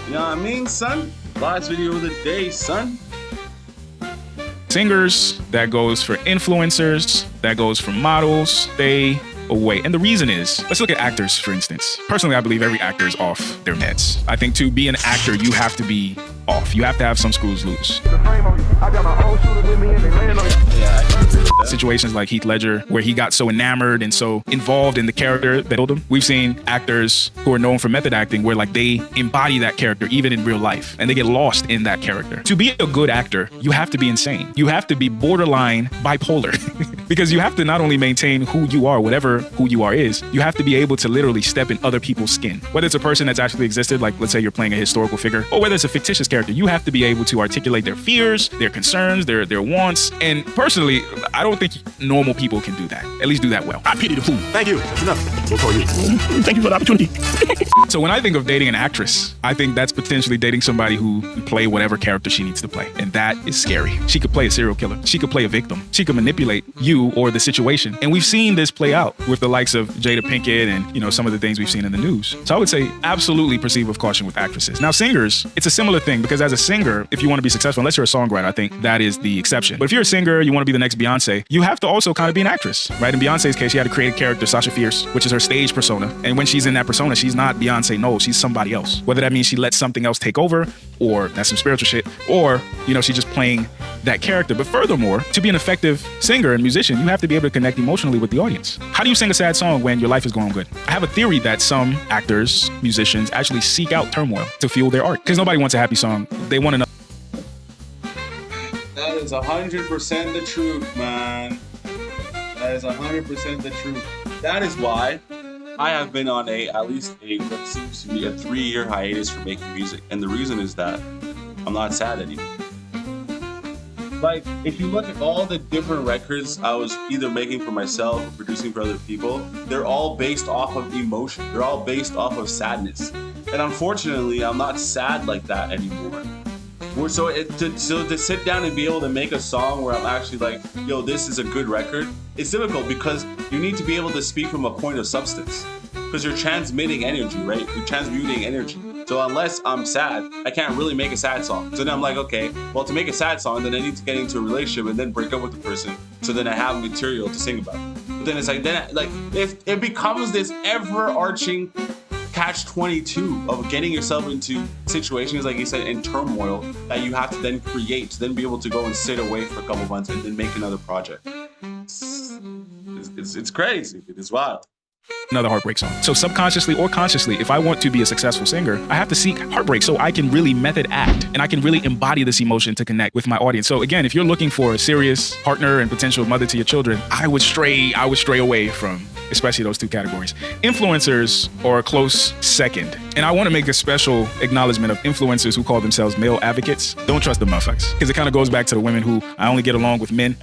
You know what I mean, son? Last video of the day, son. Singers, that goes for influencers, that goes for models, stay away. And the reason is, let's look at actors, for instance. Personally, I believe every actor is off their meds. I think to be an actor, you have to be off. You have to have some screws loose. Situations like Heath Ledger, where he got so enamored and so involved in the character that killed him. We've seen actors who are known for method acting where like they embody that character even in real life and they get lost in that character. To be a good actor, you have to be insane. You have to be borderline bipolar because you have to not only maintain who you are, whatever who you are is, you have to be able to literally step in other people's skin. Whether it's a person that's actually existed, like let's say you're playing a historical figure, or whether it's a fictitious character, you have to be able to articulate their fears, their concerns, their wants. And personally, I don't think normal people can do that. At least do that well. I pity the fool. Thank you. That's enough. We'll call you. Thank you for the opportunity. So when I think of dating an actress, I think that's potentially dating somebody who can play whatever character she needs to play. And that is scary. She could play a serial killer. She could play a victim. She could manipulate you or the situation. And we've seen this play out with the likes of Jada Pinkett and, you know, some of the things we've seen in the news. So I would say absolutely proceed with caution with actresses. Now, singers, it's a similar thing because as a singer, if you want to be successful, unless you're a songwriter, I think that is the exception. But if you're a singer, you want to be the next Beyonce, you have to also kind of be an actress, right? In Beyonce's case, she had to create a character, Sasha Fierce, which is her stage persona. And when she's in that persona, she's not Beyonce, no, she's somebody else. Whether that means she lets something else take over, or that's some spiritual shit, or, you know, she's just playing that character. But furthermore, to be an effective singer and musician, you have to be able to connect emotionally with the audience. How do you sing a sad song when your life is going good? I have a theory that some actors, musicians actually seek out turmoil to fuel their art because nobody wants a happy song. They want to know. That is 100% the truth, man. That is 100% the truth. That is why I have been on at least what seems to be a 3-year hiatus for making music. And the reason is that I'm not sad anymore. Like, if you look at all the different records I was either making for myself or producing for other people, they're all based off of emotion. They're all based off of sadness. And unfortunately, I'm not sad like that anymore. So to sit down and be able to make a song where I'm actually like, yo, this is a good record, it's difficult because you need to be able to speak from a point of substance because you're transmitting energy, right? You're transmuting energy. So unless I'm sad, I can't really make a sad song. So then I'm like, okay, well, to make a sad song, then I need to get into a relationship and then break up with the person. So then I have material to sing about. But then it's like, if it becomes this ever-arching catch-22 of getting yourself into situations, like you said, in turmoil that you have to then create to then be able to go and sit away for a couple months and then make another project. It's crazy. It's wild. Another heartbreak song. So subconsciously or consciously, if I want to be a successful singer, I have to seek heartbreak so I can really method act and I can really embody this emotion to connect with my audience. So again, if you're looking for a serious partner and potential mother to your children, I would stray away from especially those two categories. Influencers are a close second. And I want to make a special acknowledgement of influencers who call themselves male advocates. Don't trust the motherfuckers. Because it kind of goes back to the women who I only get along with men.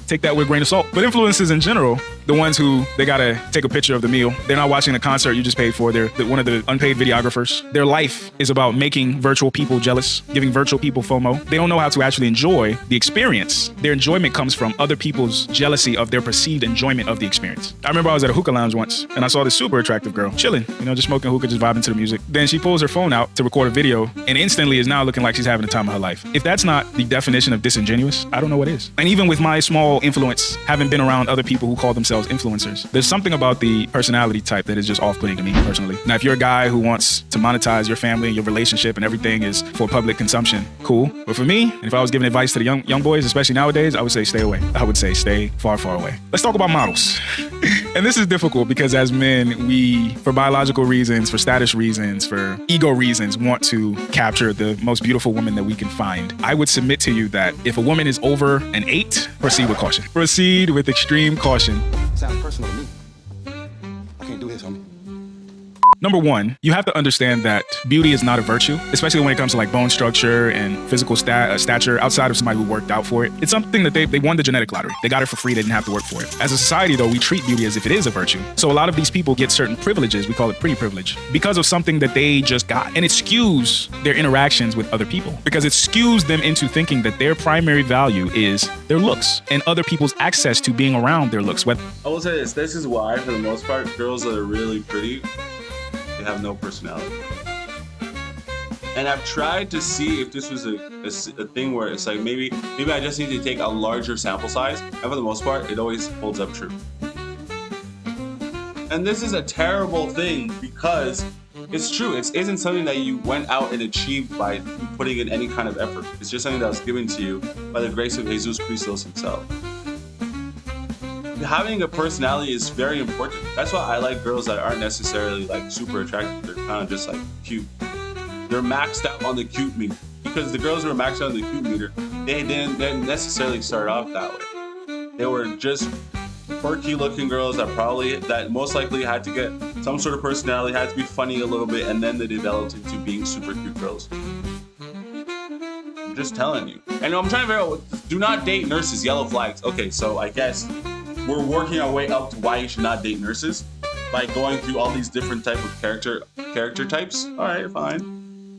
Take that with a grain of salt. But influencers in general, the ones who they got to take a picture of the meal. They're not watching the concert you just paid for. They're one of the unpaid videographers. Their life is about making virtual people jealous, giving virtual people FOMO. They don't know how to actually enjoy the experience. Their enjoyment comes from other people's jealousy of their perceived enjoyment of the experience. I remember I was at a hookah lounge once and I saw this super attractive girl chilling, just smoking hookah, just vibing to the music. Then she pulls her phone out to record a video and instantly is now looking like she's having the time of her life. If that's not the definition of disingenuous, I don't know what is. And even with my small influence, having been around other people who call themselves influencers, there's something about the personality type that is just off-putting to me personally. Now, if you're a guy who wants to monetize your family and your relationship and everything is for public consumption, cool. But for me, and if I was giving advice to the young boys, especially nowadays, I would say stay away. I would say stay far, far away. Let's talk about models. And this is difficult because as men, we, for biological reasons, for status reasons, for ego reasons, want to capture the most beautiful woman that we can find. I would submit to you that if a woman is over an 8, proceed with caution. Proceed with extreme caution. Sounds personal to me. I can't do this, homie. Number one, you have to understand that beauty is not a virtue, especially when it comes to like bone structure and physical stature outside of somebody who worked out for it. It's something that they won the genetic lottery. They got it for free. They didn't have to work for it. As a society, though, we treat beauty as if it is a virtue. So a lot of these people get certain privileges. We call it pretty privilege because of something that they just got. And it skews their interactions with other people because it skews them into thinking that their primary value is their looks and other people's access to being around their looks. I will say this is why, for the most part, girls that are really pretty, they have no personality. And I've tried to see if this was a thing where it's like maybe I just need to take a larger sample size, and for the most part, it always holds up true. And this is a terrible thing because it's true. It isn't something that you went out and achieved by putting in any kind of effort. It's just something that was given to you by the grace of Jesus Christos himself. Having a personality is very important. That's why I like girls that aren't necessarily like super attractive. They're kind of just like cute. They're maxed out on the cute meter. Because the girls who are maxed out on the cute meter, they didn't necessarily start off that way. They were just quirky looking girls that most likely had to get some sort of personality, had to be funny a little bit, and then they developed into being super cute girls. I'm just telling you. And I'm trying to figure out, do not date nurses, yellow flags. Okay, so I guess we're working our way up to why you should not date nurses by going through all these different type of character types. All right, fine.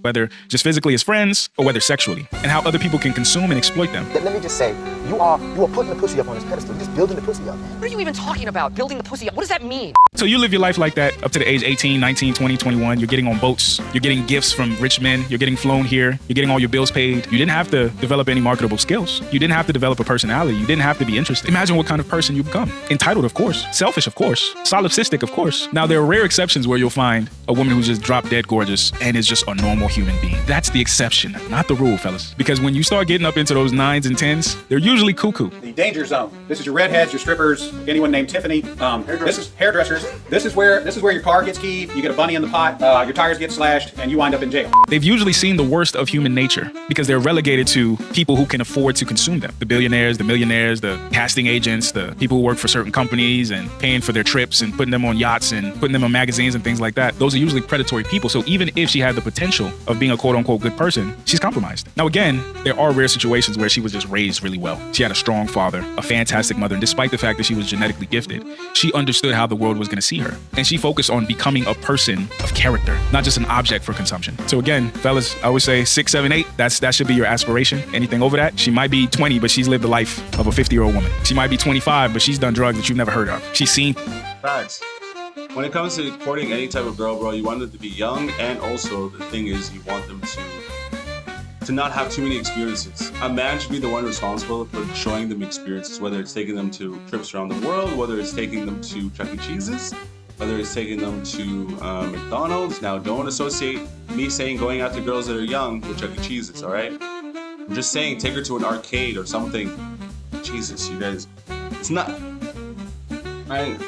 Whether just physically as friends or whether sexually, and how other people can consume and exploit them. Let me just say, you are putting the pussy up on this pedestal. You're just building the pussy up, man. What are you even talking about? Building the pussy up? What does that mean? So you live your life like that up to the age 18, 19, 20, 21. You're getting on boats. You're getting gifts from rich men. You're getting flown here. You're getting all your bills paid. You didn't have to develop any marketable skills. You didn't have to develop a personality. You didn't have to be interested. Imagine what kind of person you become. Entitled, of course. Selfish, of course. Solipsistic, of course. Now, there are rare exceptions where you'll find a woman who's just drop dead gorgeous and is just a normal human being. That's the exception, not the rule, fellas. Because when you start getting up into those 9s and 10s, they're usually cuckoo. The danger zone. This is your redheads, your strippers, anyone named Tiffany. This is hairdressers. This is where your car gets keyed. You get a bunny in the pot. Your tires get slashed, and you wind up in jail. They've usually seen the worst of human nature because they're relegated to people who can afford to consume them. The billionaires, the millionaires, the casting agents, the people who work for certain companies and paying for their trips and putting them on yachts and putting them on magazines and things like that. Those are usually predatory people. So even if she had the potential of being a quote-unquote good person, she's compromised. Now again, there are rare situations where she was just raised really well. She had a strong father, a fantastic mother, and despite the fact that she was genetically gifted, she understood how the world was going to see her. And she focused on becoming a person of character, not just an object for consumption. So again, fellas, I would say 6, 7, 8, that should be your aspiration. Anything over that, she might be 20, but she's lived the life of a 50-year-old woman. She might be 25, but she's done drugs that you've never heard of. She's seen. Facts. When it comes to courting any type of girl, bro, you want them to be young, and also the thing is you want them to not have too many experiences. A man should be the one responsible for showing them experiences, whether it's taking them to trips around the world, whether it's taking them to Chuck E. Cheese's, whether it's taking them to McDonald's. Now, don't associate me saying going out to girls that are young with Chuck E. Cheese's, all right? I'm just saying take her to an arcade or something. Jesus, you guys. It's not... All right,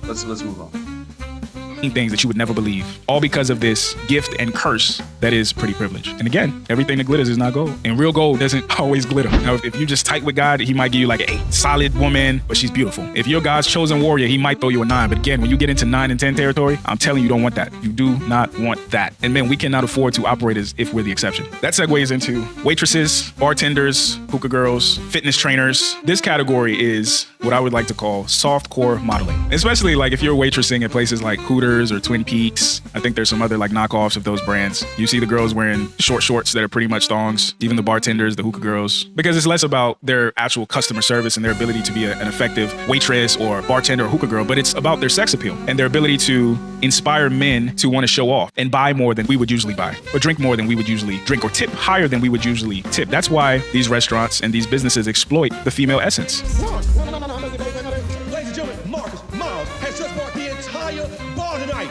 let's move on. Things that you would never believe, all because of this gift and curse that is pretty privilege. And again, everything that glitters is not gold, and real gold doesn't always glitter. Now, if you're just tight with God, he might give you like a solid woman, but she's beautiful. If you're God's chosen warrior, he might throw you a 9. But again, when you get into 9 and 10 territory, I'm telling you, don't want that. You do not want that. And man, we cannot afford to operate as if we're the exception. That segues into waitresses, bartenders, hookah girls, fitness trainers. This category is what I would like to call softcore modeling, especially like if you're waitressing at places like Hooters or Twin Peaks. I think there's some other like knockoffs of those brands. You see the girls wearing short shorts that are pretty much thongs, even the bartenders, the hookah girls, because it's less about their actual customer service and their ability to be an effective waitress or bartender or hookah girl, but it's about their sex appeal and their ability to inspire men to want to show off and buy more than we would usually buy, or drink more than we would usually drink, or tip higher than we would usually tip. That's why these restaurants and these businesses exploit the female essence. Ladies and gentlemen, Marcus Miles has just bought the entire bar tonight.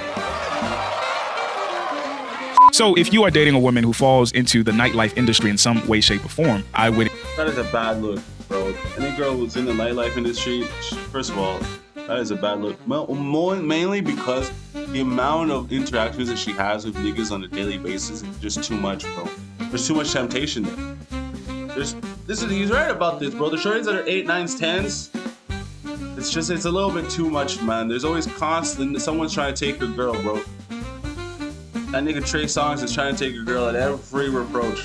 So if you are dating a woman who falls into the nightlife industry in some way, shape, or form, I would... That is a bad look, bro. Any girl who's in the nightlife industry, first of all, that is a bad look. Mainly because the amount of interactions that she has with niggas on a daily basis is just too much, bro. There's too much temptation there. He's right about this, bro. The shorties that are 8, 9s, 10s, it's a little bit too much, man. There's always constant, someone's trying to take your girl, bro. That nigga Trey Songz is trying to take your girl at every reproach.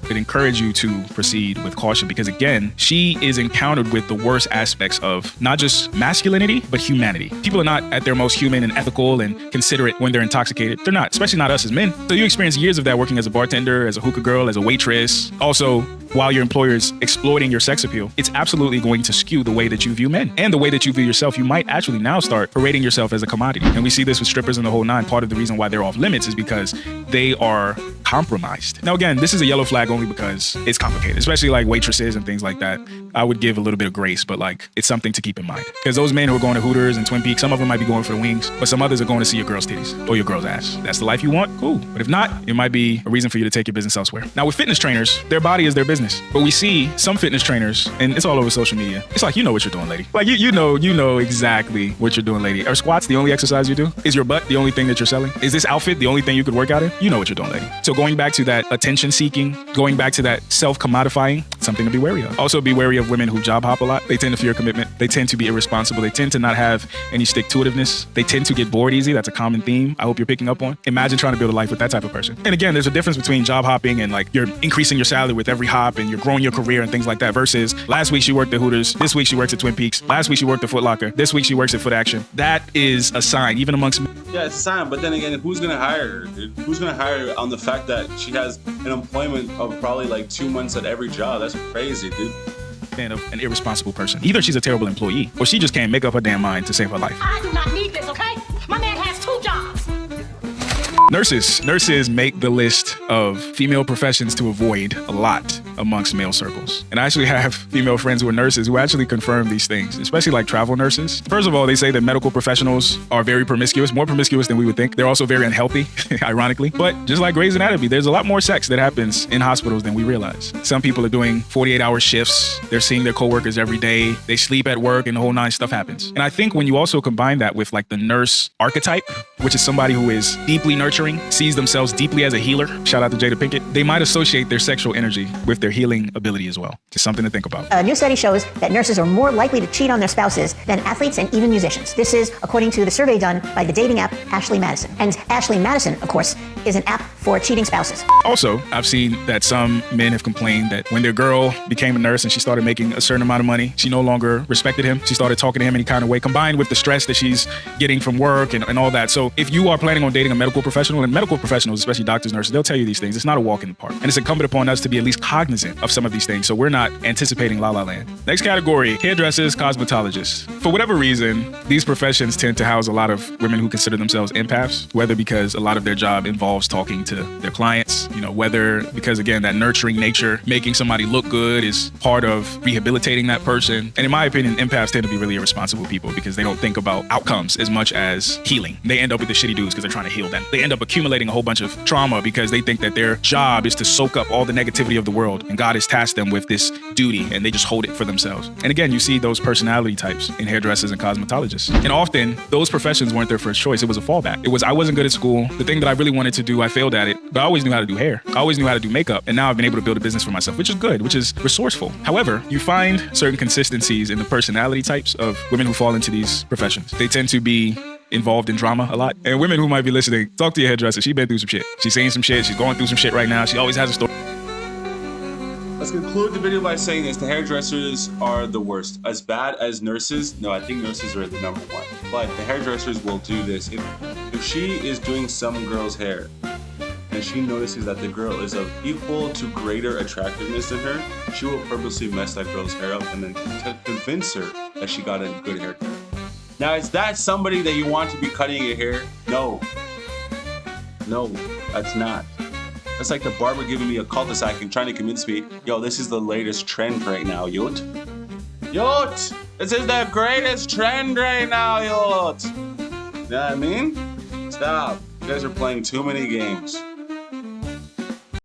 would encourage you to proceed with caution because, again, she is encountered with the worst aspects of not just masculinity, but humanity. People are not at their most human and ethical and considerate when they're intoxicated. They're not, especially not us as men. So you experience years of that working as a bartender, as a hookah girl, as a waitress. Also, while your employer is exploiting your sex appeal, it's absolutely going to skew the way that you view men and the way that you view yourself. You might actually now start parading yourself as a commodity. And we see this with strippers and the whole nine. Part of the reason why they're off limits is because they are compromised. Now, again, this is a yellow flag only because it's complicated, especially like waitresses and things like that. I would give a little bit of grace, but like it's something to keep in mind. Because those men who are going to Hooters and Twin Peaks, some of them might be going for the wings, but some others are going to see your girl's titties or your girl's ass. That's the life you want? Cool. But if not, it might be a reason for you to take your business elsewhere. Now, with fitness trainers, their body is their business. But we see some fitness trainers, and it's all over social media. It's like, you know what you're doing, lady. Like, you know exactly what you're doing, lady. Are squats the only exercise you do? Is your butt the only thing that you're selling? Is this outfit the only thing you could work out in? You know what you're doing, lady. So going back to that attention seeking, going back to that self-commodifying, something to be wary of. Also be wary of women who job hop a lot. They tend to fear commitment. They tend to be irresponsible. They tend to not have any stick-to-itiveness. They tend to get bored easy. That's a common theme I hope you're picking up on. Imagine trying to build a life with that type of person. And again, there's a difference between job hopping and like you're increasing your salary with every hop and you're growing your career and things like that versus last week she worked at Hooters, this week she works at Twin Peaks, last week she worked at Foot Locker, this week she works at Foot Action. That is a sign, even amongst men. Yeah, it's a sign, but then again, who's gonna hire her, dude? Who's gonna hire her on the fact that she has an employment of probably like 2 months at every job? That's crazy, dude. Of an irresponsible person. Either she's a terrible employee or she just can't make up her damn mind to save her life. I do not need this, okay? My man has 2 jobs. Nurses make the list of female professions to avoid a lot amongst male circles. And I actually have female friends who are nurses who actually confirm these things, especially like travel nurses. First of all, they say that medical professionals are very promiscuous, more promiscuous than we would think. They're also very unhealthy, ironically. But just like Grey's Anatomy, there's a lot more sex that happens in hospitals than we realize. Some people are doing 48-hour shifts. They're seeing their coworkers every day. They sleep at work and the whole nine stuff happens. And I think when you also combine that with like the nurse archetype, which is somebody who is deeply nurturing, sees themselves deeply as a healer, shout out to Jada Pinkett, they might associate their sexual energy with their healing ability as well. Just something to think about. A new study shows that nurses are more likely to cheat on their spouses than athletes and even musicians. This is according to the survey done by the dating app Ashley Madison. And Ashley Madison, of course, is an app for cheating spouses. Also, I've seen that some men have complained that when their girl became a nurse and she started making a certain amount of money, she no longer respected him. She started talking to him any kind of way, combined with the stress that she's getting from work and all that. So if you are planning on dating a medical professional, and medical professionals, especially doctors, nurses, they'll tell you these things. It's not a walk in the park. And it's incumbent upon us to be at least cognizant of some of these things so we're not anticipating La La Land. Next category, hairdressers, cosmetologists. For whatever reason, these professions tend to house a lot of women who consider themselves empaths, whether because a lot of their job involves talking to their clients, whether because, again, that nurturing nature, making somebody look good is part of rehabilitating that person. And in my opinion, empaths tend to be really irresponsible people because they don't think about outcomes as much as healing. They end up with the shitty dudes because they're trying to heal them. They end up accumulating a whole bunch of trauma because they think that their job is to soak up all the negativity of the world, and God has tasked them with this duty, and they just hold it for themselves. And again, you see those personality types in hairdressers and cosmetologists. And often, those professions weren't their first choice. It was a fallback. It was, I wasn't good at school. The thing that I really wanted to do, I failed at it, but I always knew how to do hair. I always knew how to do makeup. And now I've been able to build a business for myself, which is good, which is resourceful. However, you find certain consistencies in the personality types of women who fall into these professions. They tend to be involved in drama a lot. And women who might be listening, talk to your hairdresser. She's been through some shit. She's saying some shit. She's going through some shit right now. She always has a story. Let's conclude the video by saying this. The hairdressers are the worst. As bad as nurses, no, I think nurses are the number one. But the hairdressers will do this. If she is doing some girl's hair and she notices that the girl is of equal to greater attractiveness than her, she will purposely mess that girl's hair up and then convince her that she got a good haircut. Now, is that somebody that you want to be cutting your hair? No. No, that's not. That's like the barber giving me a cul-de-sac and trying to convince me, yo, this is the latest trend right now, yot. Yot! This is the greatest trend right now, yot! You know what I mean? Stop. You guys are playing too many games.